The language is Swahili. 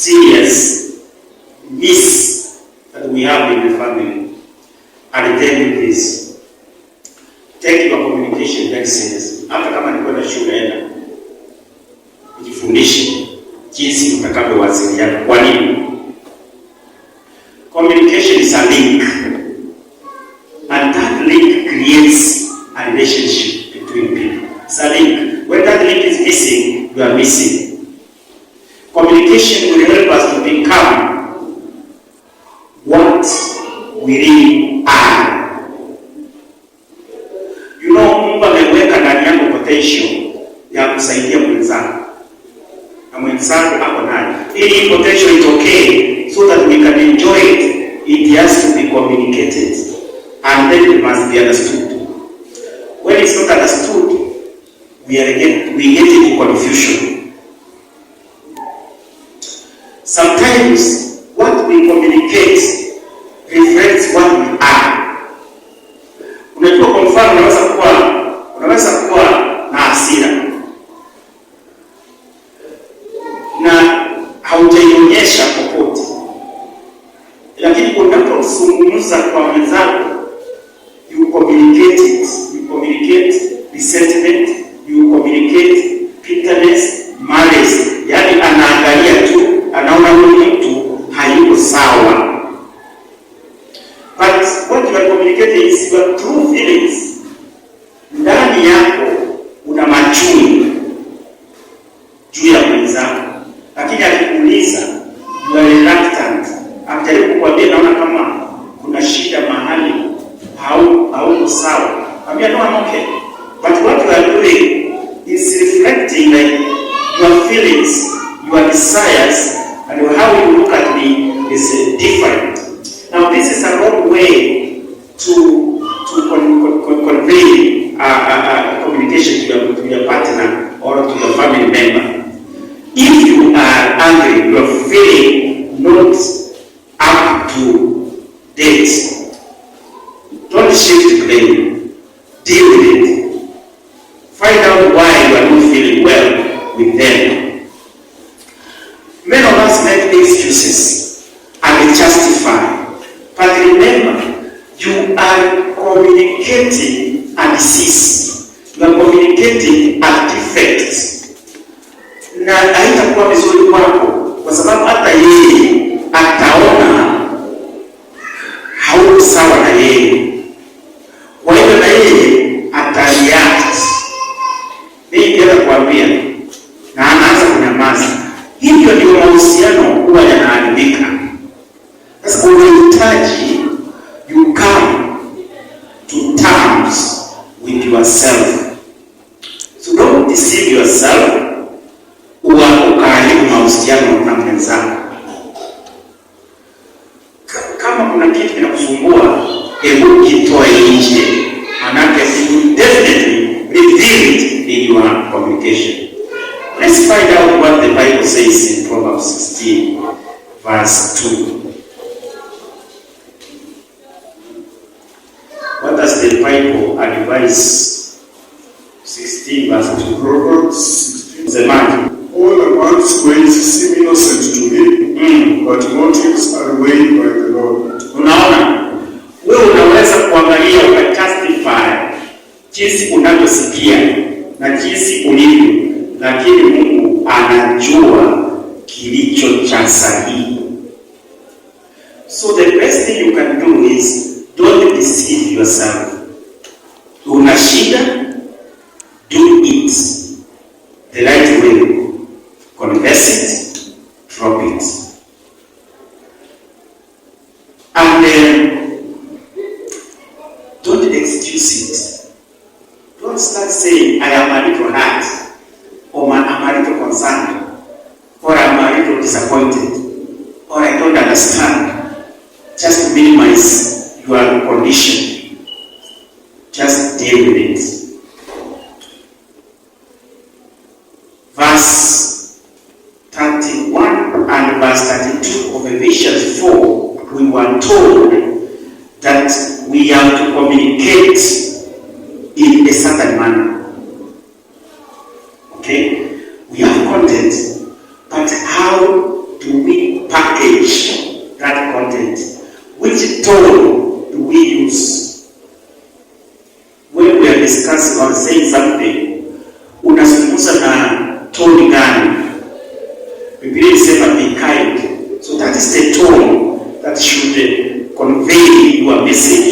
serious miss that we have in the family. And tell you this, take your communication very serious. Hata kama ni kwenda shule, enda ujifundishe jinsi utakavyowasiliana. Kwa nini? Communication is a link, and that link creates a relationship between people. It's a link. When that link is missing, you are missing. Communication will help us to become what we really are. You know, Mungu ameweka ndani yako potential ya kusaidia mwenzako, na mwenzako hapo nayo. Ili potential itokee so that we can enjoy it, it has to be communicated, and then it must be understood. When it's not understood, we get into confusion. Sometimes what we communicate reflects what we are. Unajua, kwa mfano, unaweza kuwa na hasira na haujaionyesha popote, lakini unapozungumza kwa mwenzako, you communicate it. You communicate resentment, you communicate bitterness, malice. Yani anaangalia tu, anaona huyu mtu hayuko sawa. But what you are communicating is your true feelings. Ndani yako una machui juu ya mwenzako, lakini akikuuliza, you are reluctant. Akijaribu kukwambia, naona kama kuna shida mahali, hauko sawa, ambia no, I'm okay. But what you are doing is reflecting like your feelings, your desires, and how you look at me is different. Now, this is a wrong way to convey communication to your partner or to your family member. If you are angry, you are feeling not up to date, don't shift blame. Deal with it. Find out why you are not feeling well with them. Many of us make excuses and justify. But remember, you are communicating a disease. You are communicating a defect. Na haitakuwa vizuri kwako, kwa sababu hata yeye ataona hauko sawa na yeye. Kwa hiyo na yeye atareact. Mimi kuambia na anaanza kunyamaza. Hivyo ndio mahusiano huwa yanaharibika. Sasa unahitaji you come to terms with yourself. So don't deceive yourself ukaharibu mahusiano na mwenzako. Kama kuna kitu kinakusumbua, hebu kitoe nje. Manake you definitely reveal it in your communication. Let's find out what the Bible says in Proverbs 16, verse 2. What does the Bible advise? 16 verse 2. Proverbs 16. The man. All a man's ways seem innocent to him, but motives are weighed by the Lord. Unaona, wewe unaweza kuangalia ukajustify jinsi unavyosikia na jinsi ulivyo, lakini Mungu anajua kilicho cha sahihi. So the best thing you can do is don't deceive yourself. Una shida, do it the right way. Confess it, drop it. And then don't excuse it. Don't start saying, I am a little hurt, or I'm a little concerned, or I'm a little disappointed, or I don't understand. Just minimize your condition. Just deal with it. Verse 31 and verse 32 of Ephesians 4, we were told that we have to communicate in a certain manner. Okay? We have content, but how do we discussing or saying something, unazungumza na tone gani? Biblia inasema be kind. So that is the tone that should convey your message.